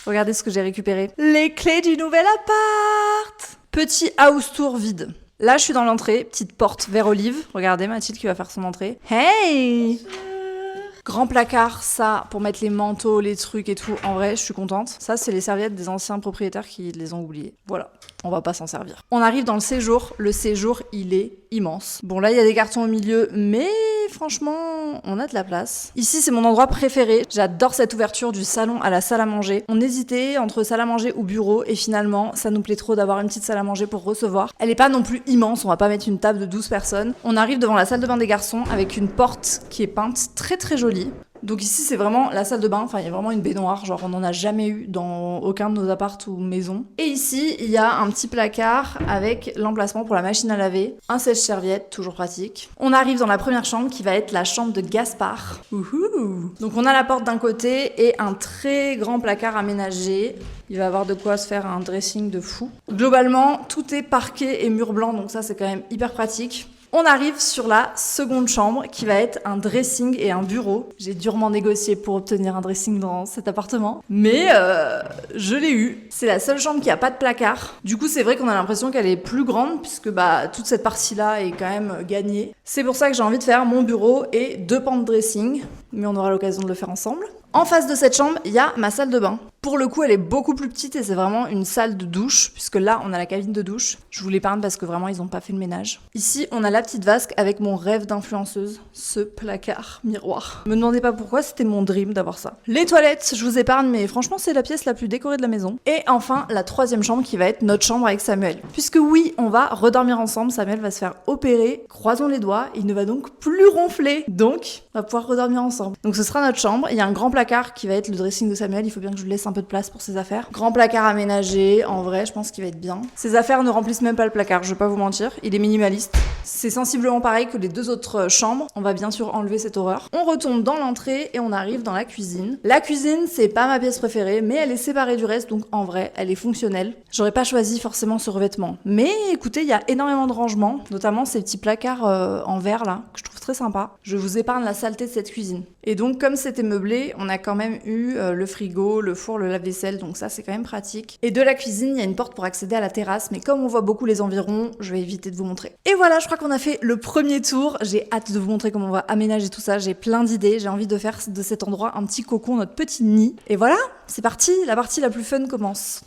Regardez ce que j'ai récupéré. Les clés du nouvel appart. Petit house tour vide. Là, je suis dans l'entrée, petite porte vert olive. Regardez Mathilde qui va faire son entrée. Hey! Grand placard, ça, pour mettre les manteaux, les trucs et tout. En vrai, je suis contente. Ça, c'est les serviettes des anciens propriétaires qui les ont oubliées. Voilà, on va pas s'en servir. On arrive dans le séjour. Le séjour, il est immense. Bon, là, il y a des cartons au milieu, mais franchement, on a de la place. Ici, c'est mon endroit préféré. J'adore cette ouverture du salon à la salle à manger. On hésitait entre salle à manger ou bureau, et finalement, ça nous plaît trop d'avoir une petite salle à manger pour recevoir. Elle est pas non plus immense, on va pas mettre une table de 12 personnes. On arrive devant la salle de bain des garçons avec une porte qui est peinte très très jolie. Donc ici c'est vraiment la salle de bain, enfin il y a vraiment une baignoire, genre on n'en a jamais eu dans aucun de nos apparts ou maisons. Et ici il y a un petit placard avec l'emplacement pour la machine à laver, un sèche-serviette, toujours pratique. On arrive dans la première chambre qui va être la chambre de Gaspard. Ouhou. Donc on a la porte d'un côté et un très grand placard aménagé. Il va avoir de quoi se faire un dressing de fou. Globalement tout est parquet et mur blanc, donc ça c'est quand même hyper pratique. On arrive sur la seconde chambre qui va être un dressing et un bureau. J'ai durement négocié pour obtenir un dressing dans cet appartement, mais je l'ai eu. C'est la seule chambre qui a pas de placard. Du coup, c'est vrai qu'on a l'impression qu'elle est plus grande puisque toute cette partie-là est quand même gagnée. C'est pour ça que j'ai envie de faire mon bureau et 2 pans de dressing, mais on aura l'occasion de le faire ensemble. En face de cette chambre, il y a ma salle de bain. Pour le coup, elle est beaucoup plus petite et c'est vraiment une salle de douche, puisque là, on a la cabine de douche. Je vous l'épargne parce que vraiment, ils n'ont pas fait le ménage. Ici, on a la petite vasque avec mon rêve d'influenceuse, ce placard miroir. Me demandez pas pourquoi, c'était mon dream d'avoir ça. Les toilettes, je vous épargne, mais franchement, c'est la pièce la plus décorée de la maison. Et enfin, la troisième chambre qui va être notre chambre avec Samuel. Puisque oui, on va redormir ensemble, Samuel va se faire opérer, croisons les doigts, il ne va donc plus ronfler. Donc, on va pouvoir redormir ensemble. Donc ce sera notre chambre, il y a un grand placard qui va être le dressing de Samuel, il faut bien que je lui laisse un peu de place pour ses affaires. Grand placard aménagé, en vrai, je pense qu'il va être bien. Ses affaires ne remplissent même pas le placard, je vais pas vous mentir, il est minimaliste. C'est sensiblement pareil que les 2 autres chambres, on va bien sûr enlever cette horreur. On retourne dans l'entrée et on arrive dans la cuisine. La cuisine, c'est pas ma pièce préférée, mais elle est séparée du reste, donc en vrai, elle est fonctionnelle. J'aurais pas choisi forcément ce revêtement. Mais écoutez, il y a énormément de rangements, notamment ces petits placards en verre là, que je trouve très sympa. Je vous épargne la saleté de cette cuisine. Et donc, comme c'était meublé, on a quand même eu le frigo, le four, le lave-vaisselle, donc ça c'est quand même pratique. Et de la cuisine, il y a une porte pour accéder à la terrasse, mais comme on voit beaucoup les environs, je vais éviter de vous montrer. Et voilà, je crois qu'on a fait le premier tour. J'ai hâte de vous montrer comment on va aménager tout ça. J'ai plein d'idées, j'ai envie de faire de cet endroit un petit cocon, notre petit nid. Et voilà, c'est parti, la partie la plus fun commence.